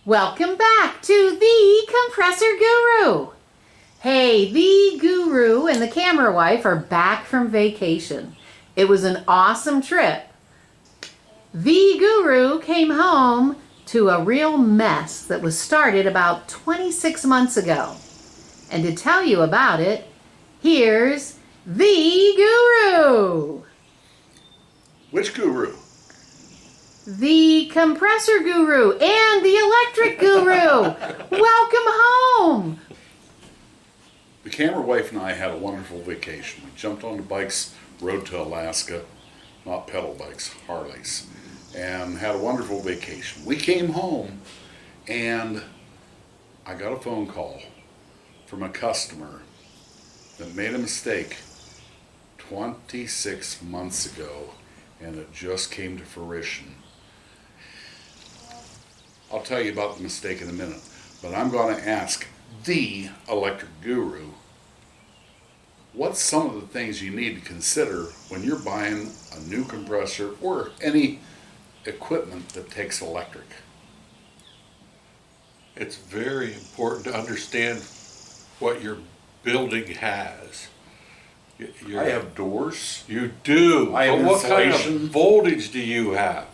Welcome back to the Compressor Guru. Hey, the Guru and the camera wife are back from vacation. It was an awesome trip. The Guru came home to a real mess that was started about 26 months ago. And to tell you about it, here's the Guru. Which guru? The compressor guru and the electric guru. Welcome home. The camera wife and I had a wonderful vacation. We jumped on the bikes, rode to Alaska, not pedal bikes, Harleys, and had a wonderful vacation. We came home and I got a phone call from a customer that made a mistake 26 months ago, and it just came to fruition. I'll tell you about the mistake in a minute, but I'm going to ask the electric guru, what's some of the things you need to consider when you're buying a new compressor or any equipment that takes electric? It's very important to understand what your building has. I have doors. You do. I have But what kind insulation. of voltage do you have?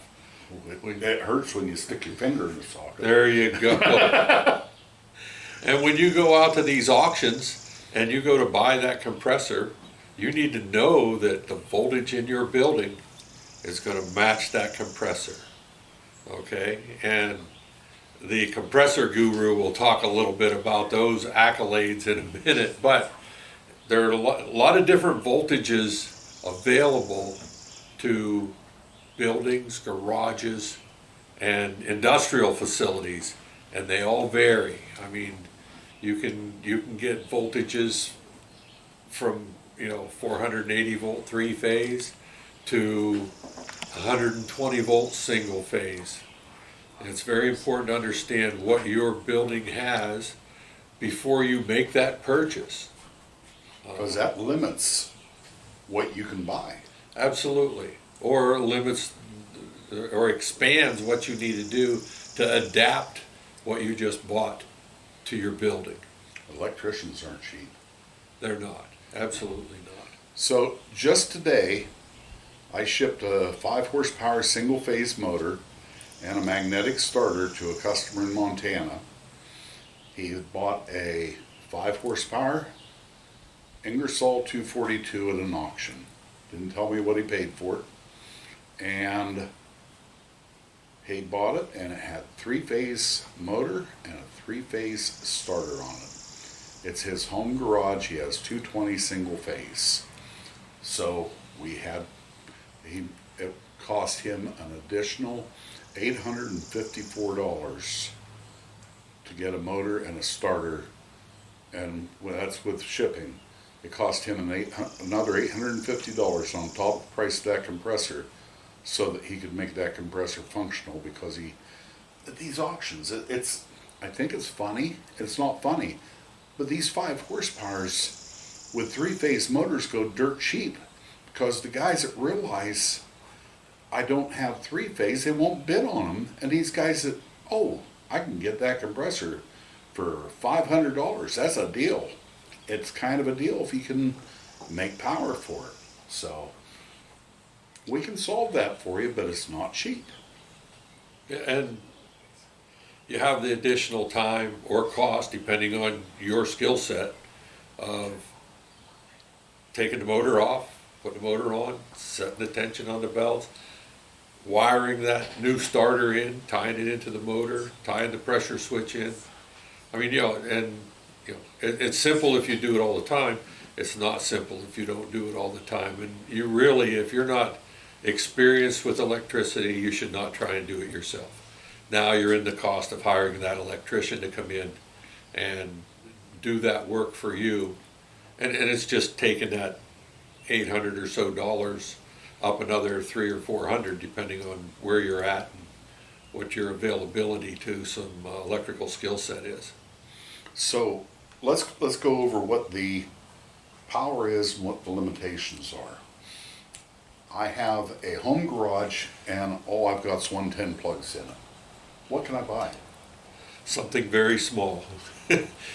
It hurts when you stick your finger in the socket. There you go. And when you go out to these auctions and you go to buy that compressor, you need to know that the voltage in your building is going to match that compressor. Okay? And the compressor guru will talk a little bit about those accolades in a minute, but there are a lot of different voltages available to buildings, garages, and industrial facilities, and they all vary. I mean, you can get voltages from 480 volt three phase to 120 volt single phase. And it's very important to understand what your building has before you make that purchase. Because that limits what you can buy. Absolutely. Or limits or expands what you need to do to adapt what you just bought to your building. Electricians aren't cheap. They're not. Absolutely not. So just today, I shipped a 5 horsepower single phase motor and a magnetic starter to a customer in Montana. He had bought a 5 horsepower Ingersoll 242 at an auction. Didn't tell me what he paid for it. And he bought it, and it had 3-phase motor and a 3-phase starter on it. It's his home garage. He has 220 single phase. So it cost him an additional $854 to get a motor and a starter, and that's with shipping. It cost him another $850 on top of the price of that compressor, so that he could make that compressor functional. Because at these auctions, I think it's funny. It's not funny, but these 5 horsepowers with 3-phase motors go dirt cheap, because the guys that realize I don't have 3-phase, they won't bid on them. And these guys that, I can get that compressor for $500. That's a deal. It's kind of a deal if you can make power for it. So we can solve that for you, but it's not cheap. And you have the additional time or cost, depending on your skill set, of taking the motor off, putting the motor on, setting the tension on the belts, wiring that new starter in, tying it into the motor, tying the pressure switch in. I mean, it's simple if you do it all the time. It's not simple if you don't do it all the time. And you really, if you're not experienced with electricity, you should not try and do it yourself. Now you're in the cost of hiring that electrician to come in and do that work for you. And it's just taking that $800 or so up another $300 or $400, depending on where you're at and what your availability to some electrical skill set is. So let's go over what the power is and what the limitations are. I have a home garage, and all I've got is 110 plugs in it. What can I buy? something very small.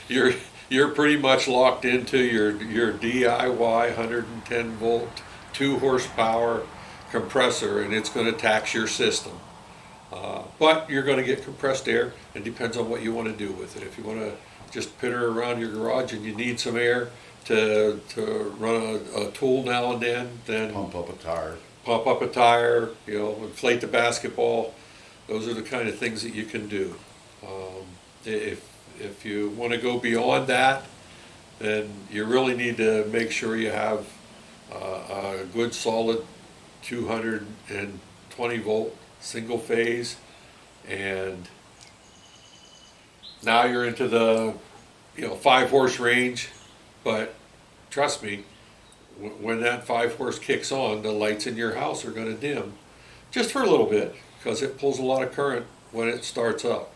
You're pretty much locked into your DIY 110 volt, 2 horsepower compressor, and it's going to tax your system. But you're going to get compressed air, and depends on what you want to do with it. If you want to just pitter around your garage and you need some air to run a tool now and then Pump up a tire. pump up a tire, inflate the basketball. Those are the kind of things that you can do. If you want to go beyond that, then you really need to make sure you have a good solid 220 volt single phase, and now you're into the 5 horse range. But trust me, when that 5 horse kicks on, the lights in your house are going to dim just for a little bit, because it pulls a lot of current when it starts up.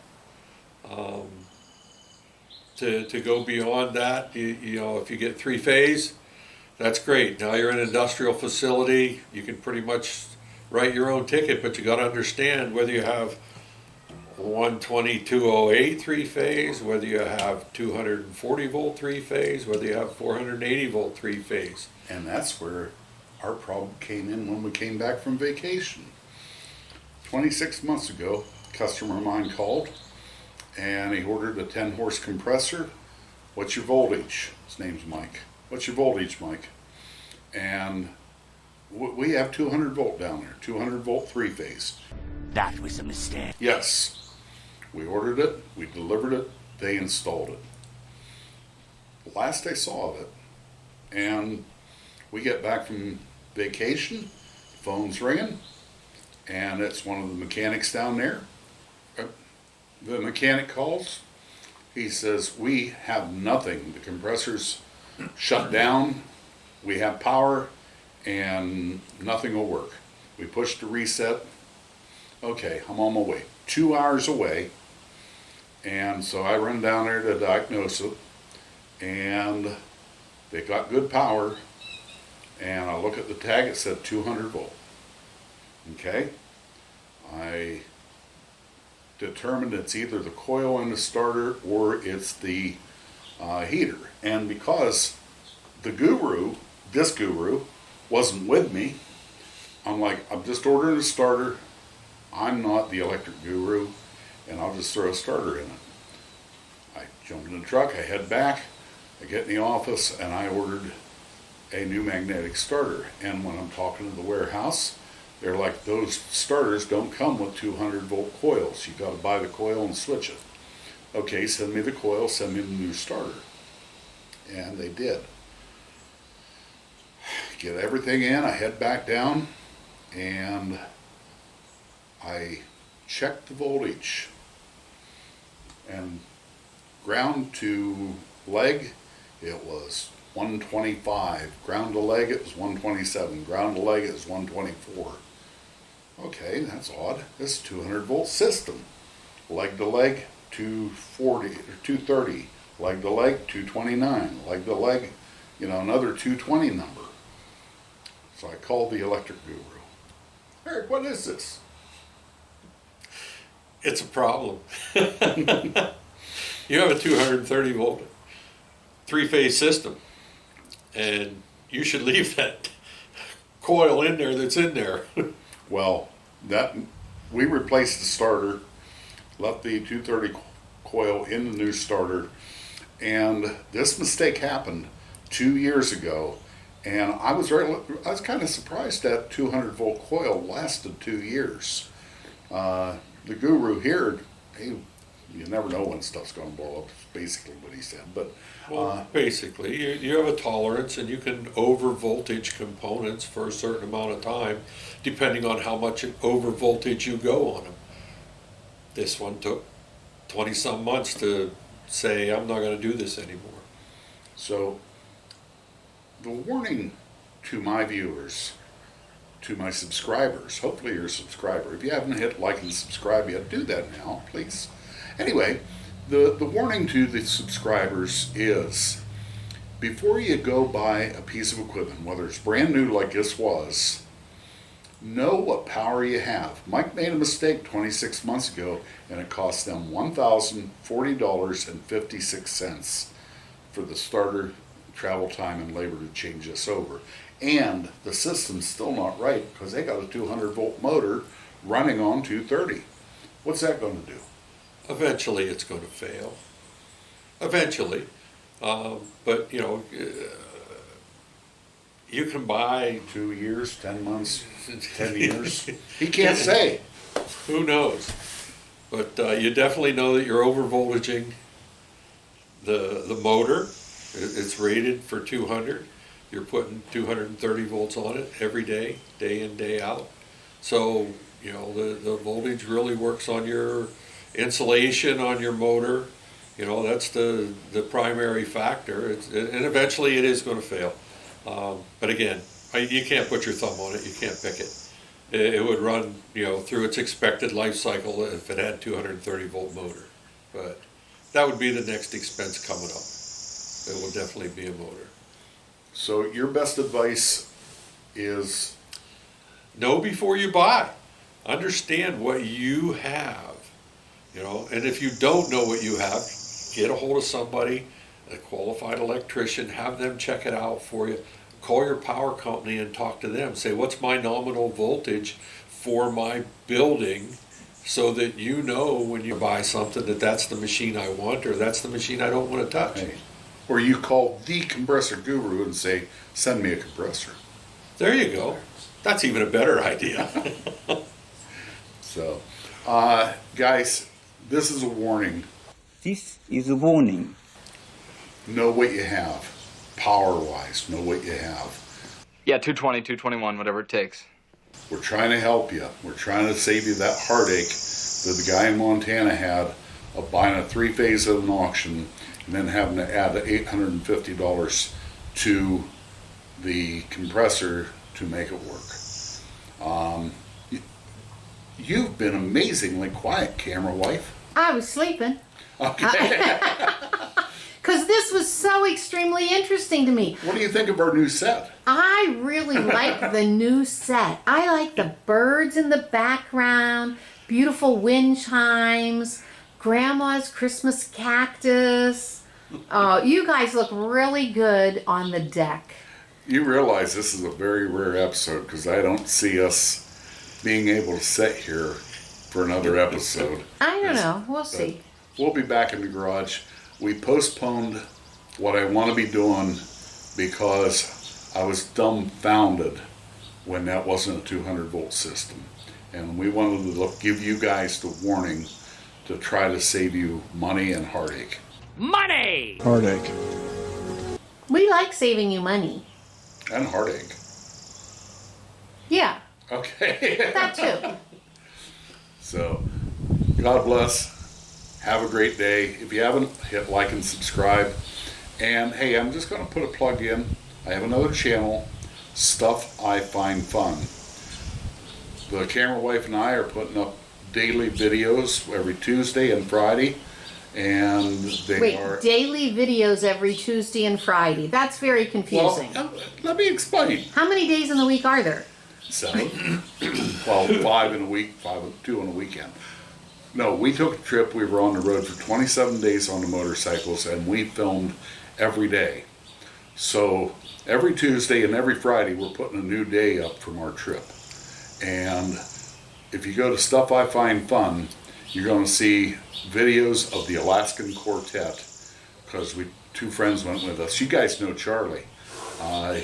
To go beyond that, if you get 3 phase, that's great. Now you're in an industrial facility, you can pretty much write your own ticket, but you got to understand whether you have 120 208 3 phase, whether you have 240 volt 3 phase, whether you have 480 volt 3 phase. And that's where our problem came in when we came back from vacation. 26 months ago, a customer of mine called, and he ordered a 10 horse compressor. What's your voltage? His name's Mike. What's your voltage, Mike? And we have 200 volt down there, 200 volt 3 phase. That was a mistake. Yes. We ordered it, we delivered it, they installed it. The last I saw of it, and we get back from vacation, phone's ringing, and it's one of the mechanics down there. The mechanic calls, he says, we have nothing. The compressor's shut down, we have power, and nothing will work. We pushed the reset. Okay, I'm on my way. 2 hours away, and so I run down there to diagnose it, and they got good power, and I look at the tag, it said 200 volt. Okay, I determined it's either the coil in the starter or it's the heater. And because this guru wasn't with me, I'm like, I'm just ordering a starter. I'm not the electric guru, and I'll just throw a starter in it. I jump in the truck, I head back, I get in the office, and I ordered a new magnetic starter. And when I'm talking to the warehouse, they're like, those starters don't come with 200 volt coils. You got to buy the coil and switch it. Okay, send me the coil, send me the new starter. And they did. Get everything in, I head back down, and I checked the voltage. And ground to leg, it was 125. Ground to leg, it was 127. Ground to leg, it was 124. Okay, that's odd. This is a 200 volt system. Leg to leg, 240 or 230. Leg to leg, 229. Leg to leg, another 220 number. So I called the electric guru. Eric, what is this? It's a problem. You have a 230 volt 3 phase system, and you should leave that coil in there that's in there. Well, we replaced the starter, left the 230 coil in the new starter, and this mistake happened 2 years ago, and I was kind of surprised that 200 volt coil lasted 2 years. The guru here, you never know when stuff's going to blow up, is basically what he said. But basically, you have a tolerance, and you can over voltage components for a certain amount of time, depending on how much over voltage you go on them. This one took 20 some months to say, I'm not going to do this anymore. So the warning to my viewers, to my subscribers, hopefully you're a subscriber. If you haven't hit like and subscribe yet, do that now, please. Anyway, the warning to the subscribers is, before you go buy a piece of equipment, whether it's brand new like this was, Know what power you have. Mike made a mistake 26 months ago, and it cost them $1,040.56 for the starter, travel time, and labor to change this over. And the system's still not right because they got a 200-volt motor running on 230. What's that going to do? Eventually it's going to fail. Eventually. But, you know, you can buy, 2 years, 10 months, 10 years? He can't say. who knows? But you definitely know that you're over voltaging the motor. It's rated for 200. You're putting 230 volts on it every day, day in, day out. So, you know, the voltage really works on your insulation on your motor. You know, that's the primary factor. And eventually it is going to fail. But again, you can't put your thumb on it. You can't pick it. It would run, you know, through its expected life cycle if it had 230 volt motor. But that would be the next expense coming up. It will definitely be a motor. So your best advice is? Know before you buy. Understand what you have, you know, and if you don't know what you have, get a hold of somebody, a qualified electrician, have them check it out for you. Call your power company and talk to them. Say, what's my nominal voltage for my building, so that you know when you buy something that that's the machine I want or that's the machine I don't want to touch. Hey, or you call the compressor guru and say, send me a compressor. There you go. That's even a better idea. So, guys, this is a warning. This is a warning. Know what you have. Power-wise, know what you have. Yeah, 220, 221, whatever it takes. We're trying to help you. We're trying to save you that heartache that the guy in Montana had of buying a three-phase at an auction and then having to add $850 to the compressor to make it work. You've been amazingly quiet, camera wife. I was sleeping. Okay. Because this was so extremely interesting to me. What do you think of our new set? I really like the new set. I like the birds in the background, beautiful wind chimes, Grandma's Christmas cactus. Oh, you guys look really good on the deck. You realize this is a very rare episode because I don't see us being able to sit here for another episode. I don't know. We'll see. We'll be back in the garage. We postponed what I want to be doing because I was dumbfounded when that wasn't a 200 volt system. And we wanted to give you guys the warning to try to save you money and heartache. Money! Heartache. We like saving you money. And heartache. Yeah, Okay. that too. So, God bless. Have a great day. If you haven't, hit like and subscribe. And hey, I'm just going to put a plug in. I have another channel, Stuff I Find Fun. The camera wife and I are putting up daily videos every Tuesday and Friday. And they Wait, are... daily videos every Tuesday and Friday. That's very confusing. Well, let me explain. How many days in the week are there? 7. Well, 5 in a week, 2 on a weekend. No, we took a trip. We were on the road for 27 days on the motorcycles, and we filmed every day. So every Tuesday and every Friday, we're putting a new day up from our trip. And if you go to Stuff I Find Fun, you're going to see videos of the Alaskan Quartet, because two friends went with us. You guys know Charlie.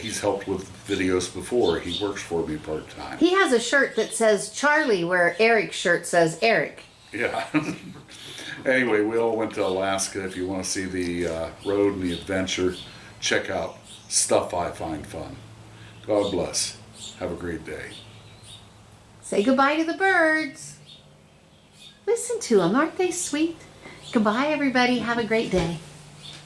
He's helped with videos before. He works for me part-time. He has a shirt that says Charlie where Eric's shirt says Eric. Yeah. Anyway, we all went to Alaska. If you want to see the road and the adventure, check out Stuff I Find Fun. God bless. Have a great day. Say goodbye to the birds. Listen to them. Aren't they sweet? Goodbye, everybody. Have a great day.